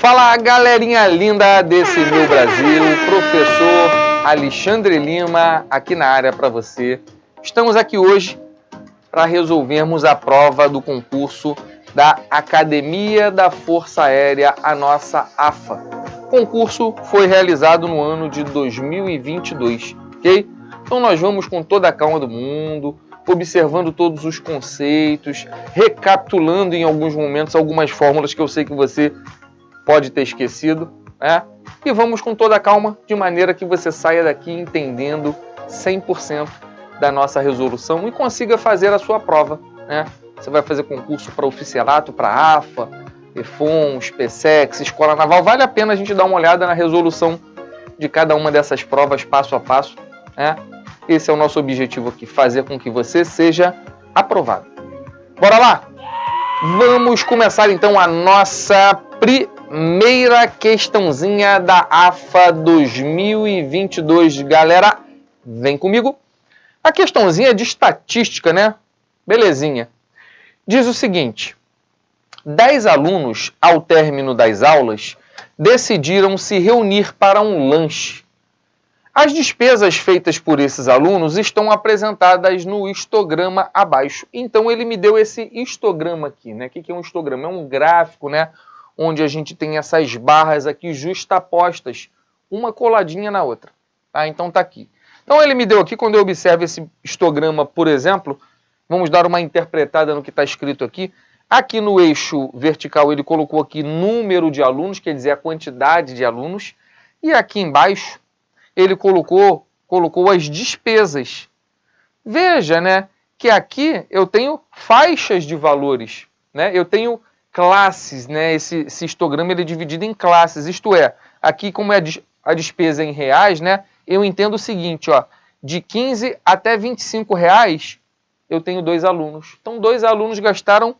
Fala, galerinha linda desse meu Brasil, professor Alexandre Lima aqui na área para você. Estamos aqui hoje para resolvermos a prova do concurso da Academia da Força Aérea, a nossa AFA. O concurso foi realizado no ano de 2022, ok? Então nós vamos com toda a calma do mundo, observando todos os conceitos, recapitulando em alguns momentos algumas fórmulas que eu sei que você pode ter esquecido, né? E vamos com toda a calma, de maneira que você saia daqui entendendo 100% da nossa resolução e consiga fazer a sua prova, né? Você vai fazer concurso para oficialato, para AFA, EFON, SPSEX, Escola Naval. Vale a pena a gente dar uma olhada na resolução de cada uma dessas provas passo a passo, né? Esse é o nosso objetivo aqui, fazer com que você seja aprovado. Bora lá? Vamos começar então a nossa primeira questãozinha da AFA 2022. Galera, vem comigo. A questãozinha é de estatística, né? Belezinha. Diz o seguinte: 10 alunos, ao término das aulas, decidiram se reunir para um lanche. As despesas feitas por esses alunos estão apresentadas no histograma abaixo. Então ele me deu esse histograma aqui, né? O que é um histograma? É um gráfico, né? Onde a gente tem essas barras aqui justapostas, uma coladinha na outra. Tá? Então tá aqui. Então ele me deu aqui, quando eu observo esse histograma, por exemplo, vamos dar uma interpretada no que está escrito aqui. Aqui no eixo vertical ele colocou aqui número de alunos, quer dizer a quantidade de alunos. E aqui embaixo ele colocou as despesas. Veja, né, que aqui eu tenho faixas de valores, né? Eu tenho classes, né? Esse histograma ele é dividido em classes, isto é, aqui como é a despesa em reais, né? Eu entendo o seguinte, ó, de 15 até 25 reais eu tenho 2 alunos. Então 2 alunos gastaram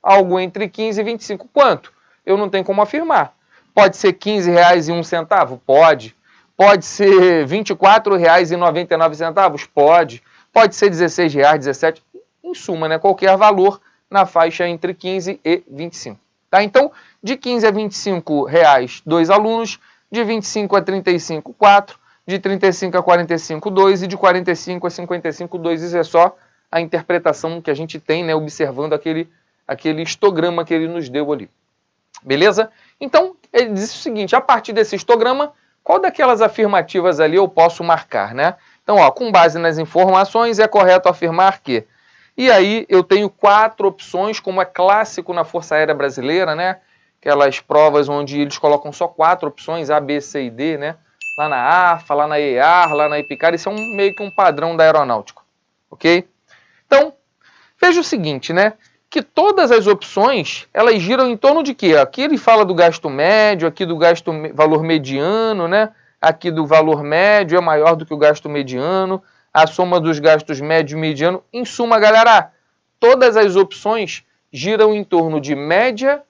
algo entre 15 e 25. Quanto? Eu não tenho como afirmar. Pode ser 15 reais e 1 centavo? Pode. Pode ser R$ 24,99? Pode. Pode ser R$ 16,00, 17. Em suma, né? Qualquer valor na faixa entre 15 e 25. Tá? Então, de 15 a 25 reais, 2 alunos. De 25 a 35, 4. De 35 a 45, 2. E de 45 a 55, 2. Isso é só a interpretação que a gente tem, né? Observando aquele histograma que ele nos deu ali. Beleza? Então, ele diz o seguinte: a partir desse histograma, qual daquelas afirmativas ali eu posso marcar, né? Então, ó, com base nas informações, é correto afirmar que... E aí eu tenho 4 opções, como é clássico na Força Aérea Brasileira, né? Aquelas provas onde eles colocam só 4 opções, A, B, C e D, né? Lá na AFA, lá na EAR, lá na EPICAR, isso é meio que um padrão da aeronáutica, ok? Então, veja o seguinte, né? Que todas as opções, elas giram em torno de quê? Aqui ele fala do gasto médio, aqui do gasto valor mediano, né? Aqui do valor médio é maior do que o gasto mediano, a soma dos gastos médio e mediano. Em suma, galera, todas as opções giram em torno de média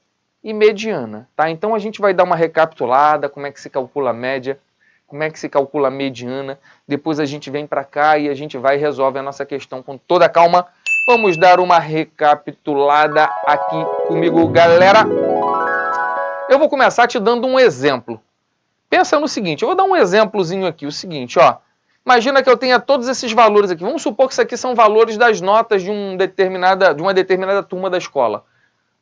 e mediana, tá? Então a gente vai dar uma recapitulada, como é que se calcula a média, como é que se calcula a mediana, depois a gente vem para cá e a gente vai e resolve a nossa questão com toda a calma. Vamos dar uma recapitulada aqui comigo, galera. Eu vou começar te dando um exemplo. Pensa no seguinte, eu vou dar um exemplozinho aqui, o seguinte, ó. Imagina que eu tenha todos esses valores aqui. Vamos supor que isso aqui são valores das notas de uma determinada turma da escola.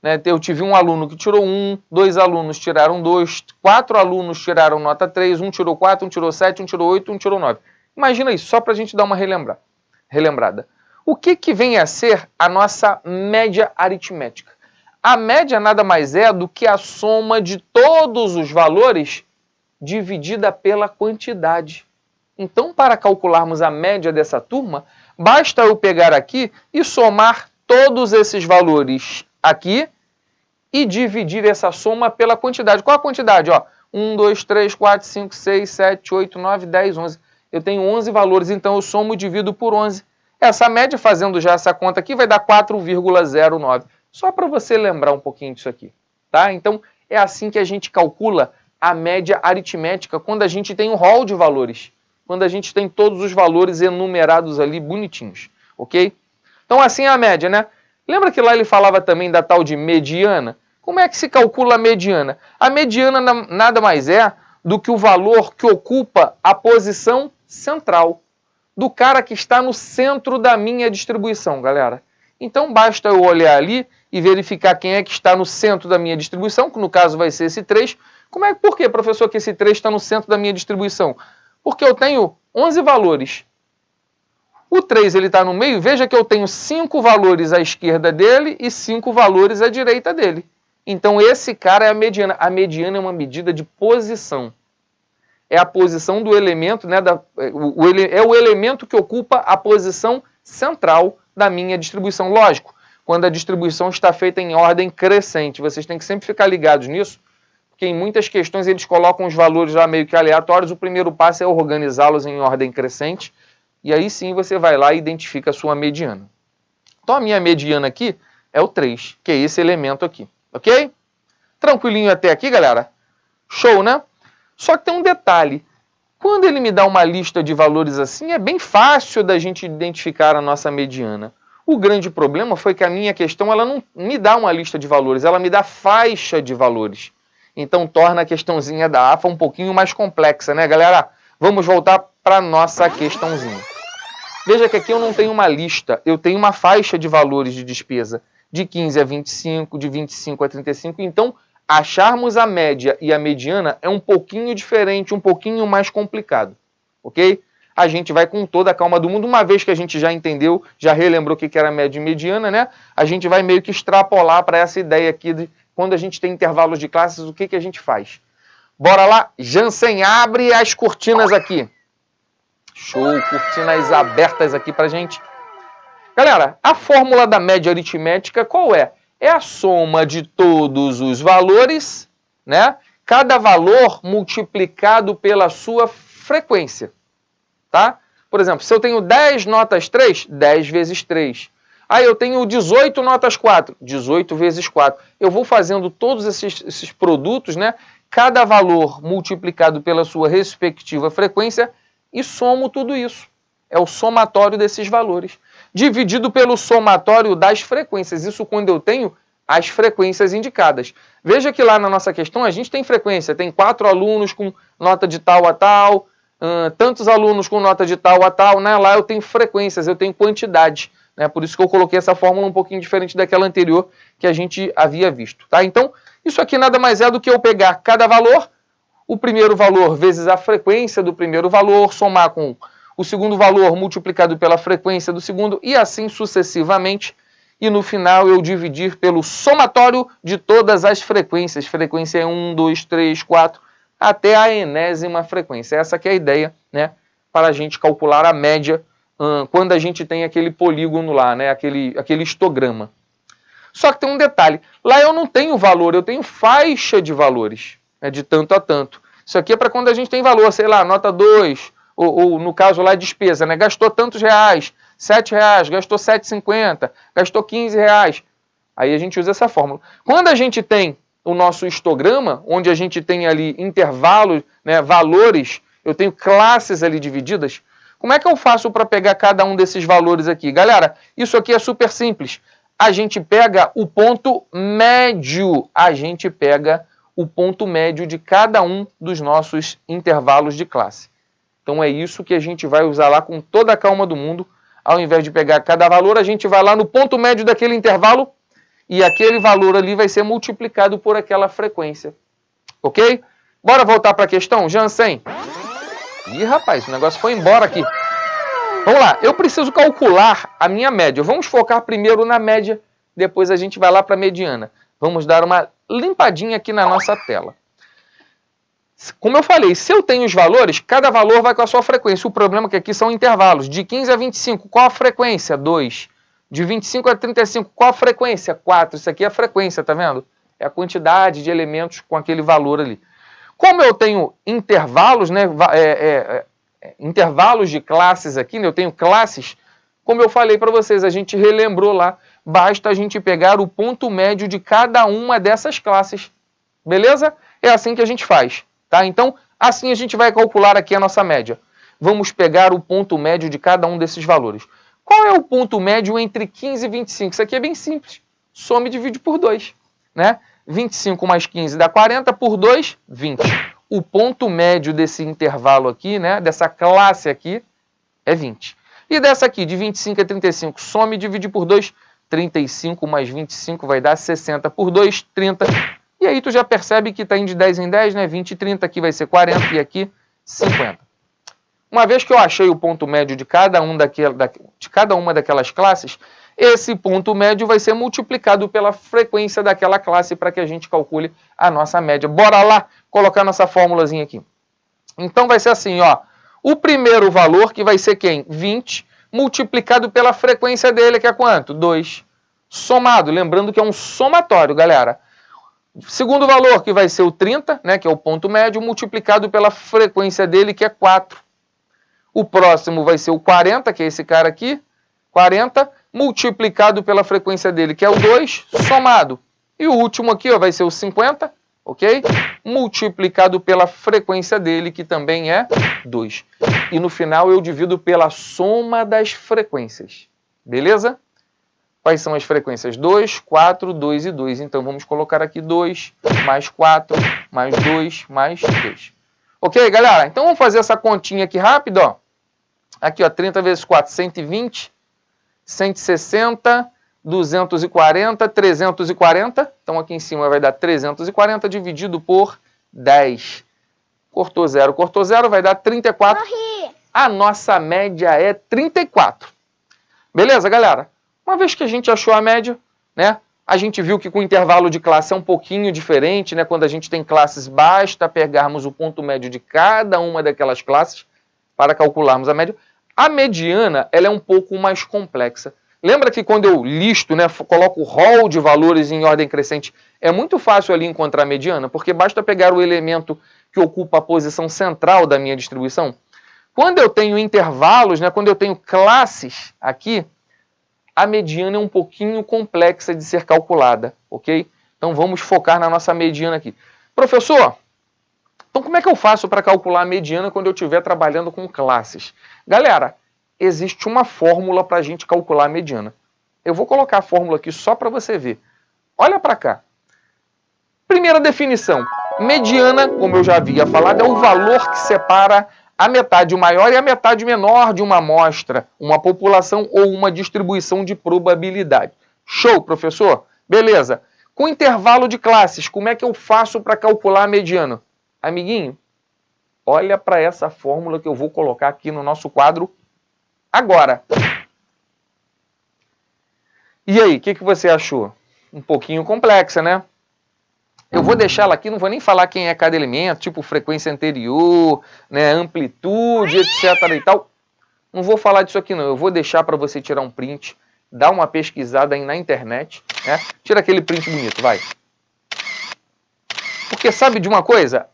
Né? Eu tive um aluno que tirou 1, 2 alunos tiraram 2, 4 alunos tiraram nota 3, um tirou 4, um tirou 7, um tirou 8, um tirou 9. Imagina isso, só para a gente dar uma relembrada. O que vem a ser a nossa média aritmética? A média nada mais é do que a soma de todos os valores dividida pela quantidade. Então, para calcularmos a média dessa turma, basta eu pegar aqui e somar todos esses valores aqui e dividir essa soma pela quantidade. Qual a quantidade? Ó, 1, 2, 3, 4, 5, 6, 7, 8, 9, 10, 11. Eu tenho 11 valores, então eu somo e divido por 11. Essa média, fazendo já essa conta aqui, vai dar 4,09. Só para você lembrar um pouquinho disso aqui, tá? Então, é assim que a gente calcula a média aritmética quando a gente tem um rol de valores. Quando a gente tem todos os valores enumerados ali bonitinhos, ok? Então, assim é a média, né? Lembra que lá ele falava também da tal de mediana? Como é que se calcula a mediana? A mediana nada mais é do que o valor que ocupa a posição central, do cara que está no centro da minha distribuição, galera. Então basta eu olhar ali e verificar quem é que está no centro da minha distribuição, que no caso vai ser esse 3. Por que, professor, que esse 3 está no centro da minha distribuição? Porque eu tenho 11 valores. O 3 ele está no meio, veja que eu tenho 5 valores à esquerda dele e 5 valores à direita dele. Então esse cara é a mediana. A mediana é uma medida de posição. É a posição do elemento, né, é o elemento que ocupa a posição central da minha distribuição. Lógico, quando a distribuição está feita em ordem crescente. Vocês têm que sempre ficar ligados nisso, porque em muitas questões eles colocam os valores lá meio que aleatórios. O primeiro passo é organizá-los em ordem crescente, e aí sim você vai lá e identifica a sua mediana. Então a minha mediana aqui é o 3, que é esse elemento aqui, ok? Tranquilinho até aqui, galera? Show, né? Só que tem um detalhe. Quando ele me dá uma lista de valores assim, é bem fácil da gente identificar a nossa mediana. O grande problema foi que a minha questão ela não me dá uma lista de valores, ela me dá faixa de valores. Então torna a questãozinha da AFA um pouquinho mais complexa, né, galera? Vamos voltar para a nossa questãozinha. Veja que aqui eu não tenho uma lista, eu tenho uma faixa de valores de despesa de 15 a 25, de 25 a 35, então acharmos a média e a mediana é um pouquinho diferente, um pouquinho mais complicado, ok? A gente vai com toda a calma do mundo, uma vez que a gente já entendeu, já relembrou o que era média e mediana, né? A gente vai meio que extrapolar para essa ideia aqui de quando a gente tem intervalos de classes, o que a gente faz. Bora lá? Jansen, abre as cortinas aqui. Show, cortinas abertas aqui pra gente. Galera, a fórmula da média aritmética qual é? É a soma de todos os valores, né? Cada valor multiplicado pela sua frequência, tá? Por exemplo, se eu tenho 10 notas 3, 10 vezes 3. Aí eu tenho 18 notas 4, 18 vezes 4. Eu vou fazendo todos esses produtos, né? Cada valor multiplicado pela sua respectiva frequência e somo tudo isso. É o somatório desses valores, dividido pelo somatório das frequências. Isso quando eu tenho as frequências indicadas. Veja que lá na nossa questão a gente tem frequência. Tem 4 alunos com nota de tal a tal, tantos alunos com nota de tal a tal. Né? Lá eu tenho frequências, eu tenho quantidade. Né? Por isso que eu coloquei essa fórmula um pouquinho diferente daquela anterior que a gente havia visto. Tá? Então, isso aqui nada mais é do que eu pegar cada valor, o primeiro valor vezes a frequência do primeiro valor, somar com o segundo valor multiplicado pela frequência do segundo e assim sucessivamente. E no final eu dividir pelo somatório de todas as frequências. Frequência é 1, 2, 3, 4, até a enésima frequência. Essa que é a ideia, né, para a gente calcular a média quando a gente tem aquele polígono lá, né, aquele histograma. Só que tem um detalhe. Lá eu não tenho valor, eu tenho faixa de valores, né, de tanto a tanto. Isso aqui é para quando a gente tem valor, sei lá, nota 2, ou no caso lá, despesa, né? Gastou tantos reais, 7 reais, gastou 7,50, gastou 15 reais. Aí a gente usa essa fórmula. Quando a gente tem o nosso histograma, onde a gente tem ali intervalos, né, valores, eu tenho classes ali divididas, como é que eu faço para pegar cada um desses valores aqui? Galera, isso aqui é super simples. A gente pega o ponto médio. A gente pega o ponto médio de cada um dos nossos intervalos de classe. Então é isso que a gente vai usar lá com toda a calma do mundo. Ao invés de pegar cada valor, a gente vai lá no ponto médio daquele intervalo e aquele valor ali vai ser multiplicado por aquela frequência. Ok? Bora voltar para a questão, Jansen? Ih, rapaz, o negócio foi embora aqui. Vamos lá, eu preciso calcular a minha média. Vamos focar primeiro na média, depois a gente vai lá para a mediana. Vamos dar uma limpadinha aqui na nossa tela. Como eu falei, se eu tenho os valores, cada valor vai com a sua frequência. O problema é que aqui são intervalos. De 15 a 25, qual a frequência? 2. De 25 a 35, qual a frequência? 4. Isso aqui é a frequência, tá vendo? É a quantidade de elementos com aquele valor ali. Como eu tenho intervalos, né, intervalos de classes aqui, né, eu tenho classes, como eu falei para vocês, a gente relembrou lá, basta a gente pegar o ponto médio de cada uma dessas classes. Beleza? É assim que a gente faz. Tá? Então, assim a gente vai calcular aqui a nossa média. Vamos pegar o ponto médio de cada um desses valores. Qual é o ponto médio entre 15 e 25? Isso aqui é bem simples. Soma e divide por 2. Né? 25 mais 15 dá 40, por 2, 20. O ponto médio desse intervalo aqui, né, dessa classe aqui, é 20. E dessa aqui, de 25 a 35, some e divide por 2, 35 mais 25 vai dar 60 por 2, 30. E aí tu já percebe que está indo de 10 em 10, né? 20 e 30, aqui vai ser 40 e aqui 50. Uma vez que eu achei o ponto médio de cada uma daquelas classes, esse ponto médio vai ser multiplicado pela frequência daquela classe para que a gente calcule a nossa média. Bora lá colocar nossa formulazinha aqui. Então vai ser assim, ó. O primeiro valor, que vai ser quem? 20, multiplicado pela frequência dele, que é quanto? 2. Somado, lembrando que é um somatório, galera. Segundo valor, que vai ser o 30, né, que é o ponto médio, multiplicado pela frequência dele, que é 4. O próximo vai ser o 40, que é esse cara aqui, 40, multiplicado pela frequência dele, que é o 2, somado. E o último aqui, ó, vai ser o 50, ok? Multiplicado pela frequência dele, que também é 2. E no final eu divido pela soma das frequências. Beleza? Quais são as frequências? 2, 4, 2 e 2. Então vamos colocar aqui 2, mais 4, mais 2, mais 2. Ok, galera? Então vamos fazer essa continha aqui rápido, ó. Aqui, ó, 30 vezes 4, 120, 160, 240, 340. Então aqui em cima vai dar 340 dividido por 10. Cortou 0, vai dar 34. Morri. A nossa média é 34. Beleza, galera? Uma vez que a gente achou a média, né? A gente viu que com o intervalo de classe é um pouquinho diferente, né? Quando a gente tem classes, basta pegarmos o ponto médio de cada uma daquelas classes para calcularmos a média. A mediana, ela é um pouco mais complexa. Lembra que quando eu listo, né, coloco o rol de valores em ordem crescente, é muito fácil ali encontrar a mediana, porque basta pegar o elemento que ocupa a posição central da minha distribuição. Quando eu tenho intervalos, né, quando eu tenho classes aqui, a mediana é um pouquinho complexa de ser calculada, ok? Então vamos focar na nossa mediana aqui. Professor, então como é que eu faço para calcular a mediana quando eu estiver trabalhando com classes? Galera, existe uma fórmula para a gente calcular a mediana. Eu vou colocar a fórmula aqui só para você ver. Olha para cá. Primeira definição. Mediana, como eu já havia falado, é o valor que separa a metade maior e a metade menor de uma amostra, uma população ou uma distribuição de probabilidade. Show, professor? Beleza. Com intervalo de classes, como é que eu faço para calcular a mediana? Amiguinho, olha para essa fórmula que eu vou colocar aqui no nosso quadro agora. E aí, o que você achou? Um pouquinho complexa, né? Eu vou deixar ela aqui, não vou nem falar quem é cada elemento, tipo frequência anterior, né, amplitude, etc. e tal. Não vou falar disso aqui não, eu vou deixar para você tirar um print, dar uma pesquisada aí na internet, né? Tira aquele print bonito, vai. Porque sabe de uma coisa?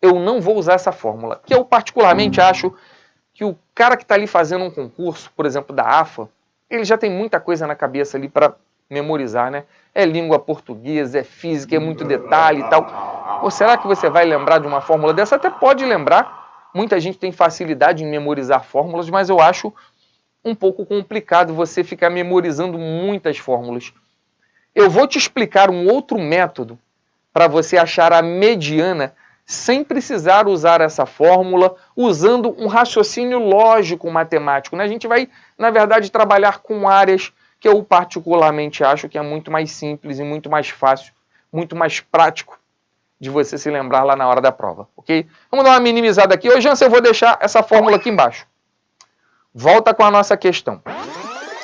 Eu não vou usar essa fórmula, que eu particularmente acho que o cara que está ali fazendo um concurso, por exemplo, da AFA, ele já tem muita coisa na cabeça ali para memorizar, né? É língua portuguesa, é física, é muito detalhe e tal. Ou será que você vai lembrar de uma fórmula dessa? Até pode lembrar. Muita gente tem facilidade em memorizar fórmulas, mas eu acho um pouco complicado você ficar memorizando muitas fórmulas. Eu vou te explicar um outro método para você achar a mediana sem precisar usar essa fórmula, usando um raciocínio lógico matemático, né? A gente vai, na verdade, trabalhar com áreas que eu particularmente acho que é muito mais simples e muito mais fácil, muito mais prático de você se lembrar lá na hora da prova, ok? Vamos dar uma minimizada aqui. Hoje, eu vou deixar essa fórmula aqui embaixo. Volta com a nossa questão.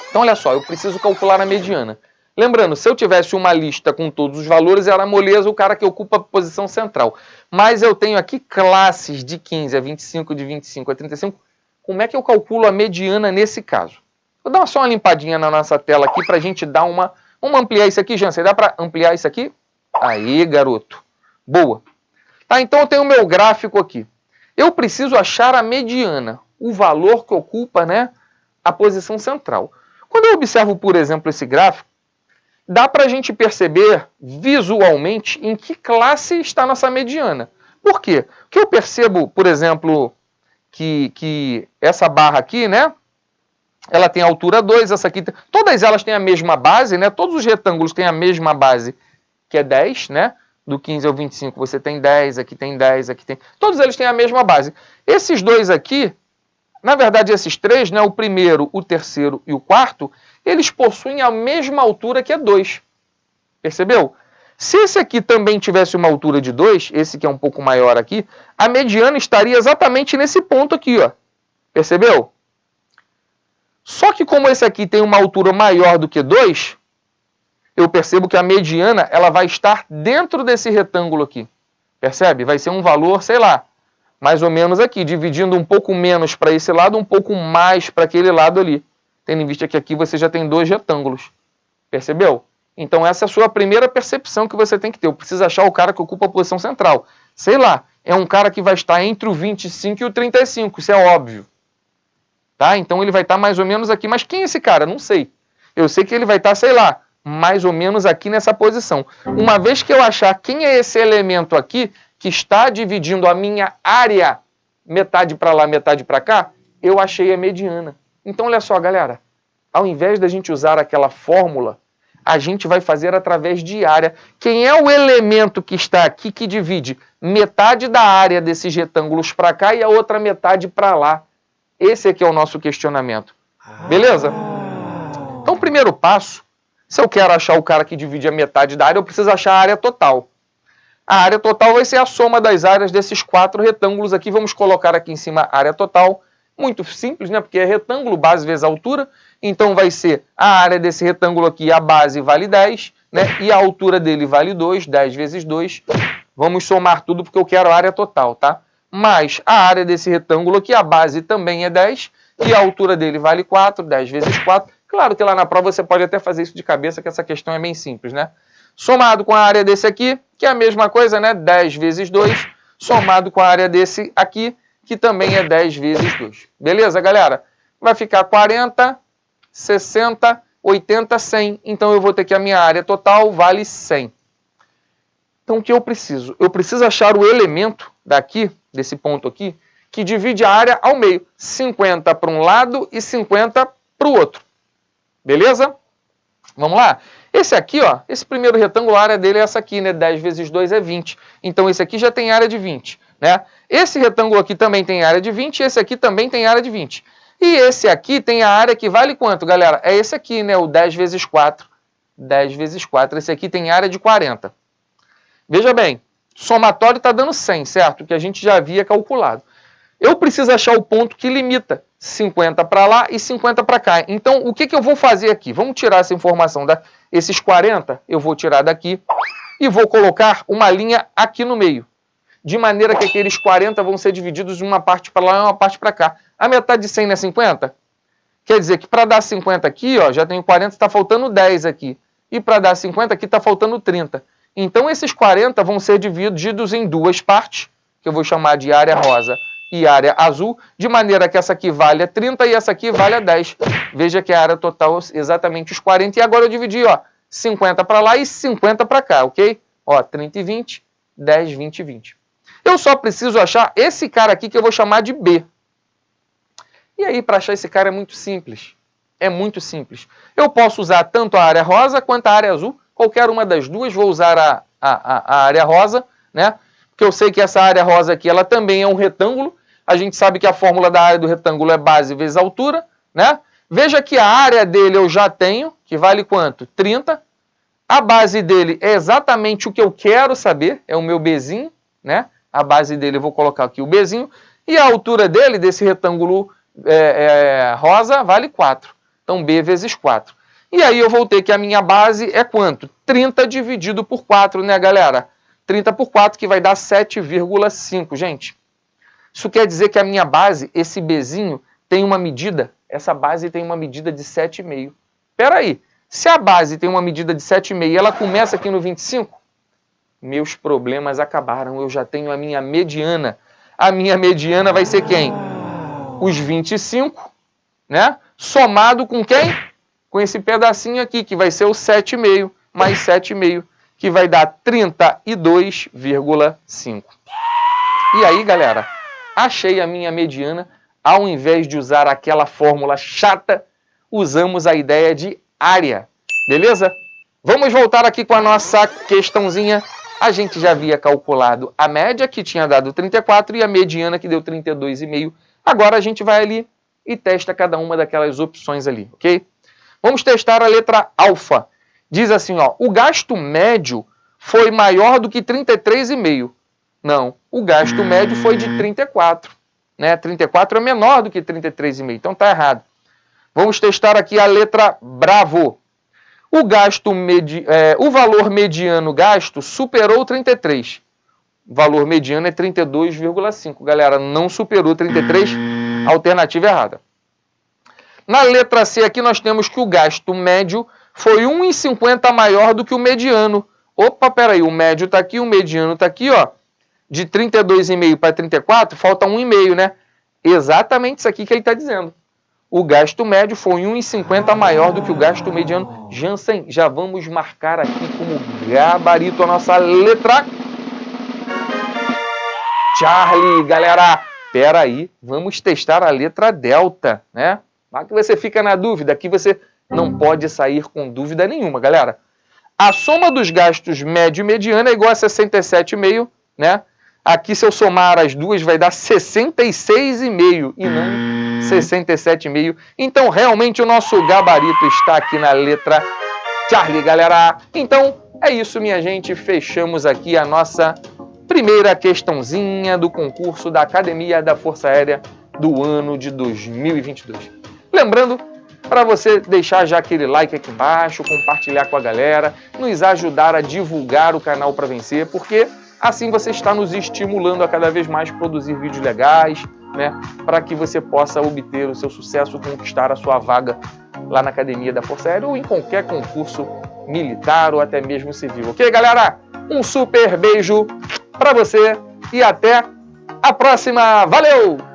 Então, olha só, eu preciso calcular a mediana. Lembrando, se eu tivesse uma lista com todos os valores, era moleza o cara que ocupa a posição central. Mas eu tenho aqui classes de 15 a 25, de 25 a 35. Como é que eu calculo a mediana nesse caso? Vou dar só uma limpadinha na nossa tela aqui para a gente dar uma... Vamos ampliar isso aqui, Jansen? Dá para ampliar isso aqui? Aí, garoto. Boa. Tá, então eu tenho o meu gráfico aqui. Eu preciso achar a mediana, o valor que ocupa, né, a posição central. Quando eu observo, por exemplo, esse gráfico, dá para a gente perceber visualmente em que classe está a nossa mediana. Por quê? Porque eu percebo, por exemplo, que essa barra aqui, né, ela tem altura 2, essa aqui... Todas elas têm a mesma base, né? Todos os retângulos têm a mesma base, que é 10, né? Do 15 ao 25 você tem 10, aqui tem 10, aqui tem... Todos eles têm a mesma base. Esses dois aqui, na verdade esses três, né? O primeiro, o terceiro e o quarto, eles possuem a mesma altura que é 2. Percebeu? Se esse aqui também tivesse uma altura de 2, esse que é um pouco maior aqui, a mediana estaria exatamente nesse ponto aqui, ó. Percebeu? Só que como esse aqui tem uma altura maior do que 2, eu percebo que a mediana ela vai estar dentro desse retângulo aqui. Percebe? Vai ser um valor, sei lá, mais ou menos aqui, dividindo um pouco menos para esse lado, um pouco mais para aquele lado ali. Tendo em vista que aqui você já tem 2 retângulos. Percebeu? Então essa é a sua primeira percepção que você tem que ter. Eu preciso achar o cara que ocupa a posição central. Sei lá, é um cara que vai estar entre o 25 e o 35, isso é óbvio. Tá? Então ele vai estar mais ou menos aqui. Mas quem é esse cara? Não sei. Eu sei que ele vai estar, sei lá, mais ou menos aqui nessa posição. Uma vez que eu achar quem é esse elemento aqui que está dividindo a minha área metade para lá, metade para cá, eu achei a mediana. Então olha só, galera. Ao invés da gente usar aquela fórmula, a gente vai fazer através de área. Quem é o elemento que está aqui que divide metade da área desses retângulos para cá e a outra metade para lá? Esse aqui é o nosso questionamento. Beleza? Então, primeiro passo, se eu quero achar o cara que divide a metade da área, eu preciso achar a área total. A área total vai ser a soma das áreas desses 4 retângulos aqui. Vamos colocar aqui em cima a área total. Muito simples, né? Porque é retângulo, base vezes altura. Então vai ser a área desse retângulo aqui, a base vale 10, né? E a altura dele vale 2, 10 vezes 2. Vamos somar tudo porque eu quero a área total, tá? Mas a área desse retângulo aqui, a base também é 10 e a altura dele vale 4, 10 vezes 4. Claro que lá na prova você pode até fazer isso de cabeça, que essa questão é bem simples, né? Somado com a área desse aqui, que é a mesma coisa, né? 10 vezes 2, somado com a área desse aqui, que também é 10 vezes 2. Beleza, galera? Vai ficar 40, 60, 80, 100. Então eu vou ter que a minha área total vale 100. Então o que eu preciso? Eu preciso achar o elemento daqui, desse ponto aqui, que divide a área ao meio. 50 para um lado e 50 para o outro. Beleza? Vamos lá? Esse aqui, ó, esse primeiro retângulo, a área dele é essa aqui, né? 10 vezes 2 é 20. Então esse aqui já tem área de 20, né? Esse retângulo aqui também tem área de 20 e esse aqui também tem área de 20. E esse aqui tem a área que vale quanto, galera? É esse aqui, né? O 10 vezes 4. 10 vezes 4. Esse aqui tem área de 40. Veja bem, somatório está dando 100, certo? Que a gente já havia calculado. Eu preciso achar o ponto que limita 50 para lá e 50 para cá. Então, o que eu vou fazer aqui? Vamos tirar essa informação. Esses 40 eu vou tirar daqui e vou colocar uma linha aqui no meio. De maneira que aqueles 40 vão ser divididos de uma parte para lá e uma parte para cá. A metade de 100 não é 50? Quer dizer que para dar 50 aqui, ó, já tenho 40, está faltando 10 aqui. E para dar 50 aqui está faltando 30. Então esses 40 vão ser divididos em duas partes, que eu vou chamar de área rosa e área azul, de maneira que essa aqui vale a 30 e essa aqui vale a 10. Veja que a área total é exatamente os 40. E agora eu dividi, ó, 50 para lá e 50 para cá, ok? Ó, 30 e 20, 10, 20 e 20. Eu só preciso achar esse cara aqui que eu vou chamar de B. E aí, para achar esse cara é muito simples. É muito simples. Eu posso usar tanto a área rosa quanto a área azul. Qualquer uma das duas, vou usar a área rosa, né? Porque eu sei que essa área rosa aqui, ela também é um retângulo. A gente sabe que a fórmula da área do retângulo é base vezes altura, né? Veja que a área dele eu já tenho, que vale quanto? 30. A base dele é exatamente o que eu quero saber, é o meu Bzinho, né? A base dele eu vou colocar aqui o Bzinho. E a altura dele, desse retângulo rosa, vale 4. Então, B vezes 4. E aí eu vou ter que a minha base é quanto? 30 dividido por 4, né, galera? 30 por 4, que vai dar 7,5, gente. Isso quer dizer que a minha base, esse Bzinho, tem uma medida, essa base tem uma medida de 7,5. Espera aí, se a base tem uma medida de 7,5 e ela começa aqui no 25, meus problemas acabaram, eu já tenho a minha mediana. A minha mediana vai ser quem? Os 25, né? Somado com quem? Com esse pedacinho aqui, que vai ser o 7,5, mais 7,5, que vai dar 32,5. E aí, galera, achei a minha mediana. Ao invés de usar aquela fórmula chata, usamos a ideia de área. Beleza? Vamos voltar aqui com a nossa questãozinha. A gente já havia calculado a média, que tinha dado 34, e a mediana, que deu 32,5. Agora a gente vai ali e testa cada uma daquelas opções ali, ok? Vamos testar a letra alfa. Diz assim, ó, o gasto médio foi maior do que 33,5. Não, o gasto médio foi de 34. Né? 34 é menor do que 33,5, então tá errado. Vamos testar aqui a letra bravo. O valor mediano gasto superou 33. O valor mediano é 32,5. Galera, não superou 33, alternativa errada. Na letra C aqui nós temos que o gasto médio foi 1,50 maior do que o mediano. Opa, peraí, o médio está aqui, o mediano está aqui, ó. De 32,5 para 34, falta 1,5, né? Exatamente isso aqui que ele está dizendo. O gasto médio foi 1,50 maior do que o gasto mediano. Jansen, já vamos marcar aqui como gabarito a nossa letra Charlie, galera. Peraí, vamos testar a letra delta, né? Lá que você fica na dúvida, aqui você não pode sair com dúvida nenhuma, galera. A soma dos gastos médio e mediano é igual a 67,5, né? Aqui, se eu somar as duas, vai dar 66,5 e não 67,5. Então, realmente, o nosso gabarito está aqui na letra Charlie, galera. Então, é isso, minha gente. Fechamos aqui a nossa primeira questãozinha do concurso da Academia da Força Aérea do ano de 2022. Lembrando, para você deixar já aquele like aqui embaixo, compartilhar com a galera, nos ajudar a divulgar o canal Pra Vencer, porque assim você está nos estimulando a cada vez mais produzir vídeos legais, né, para que você possa obter o seu sucesso, conquistar a sua vaga lá na Academia da Força Aérea ou em qualquer concurso militar ou até mesmo civil. Ok, galera? Um super beijo para você e até a próxima. Valeu!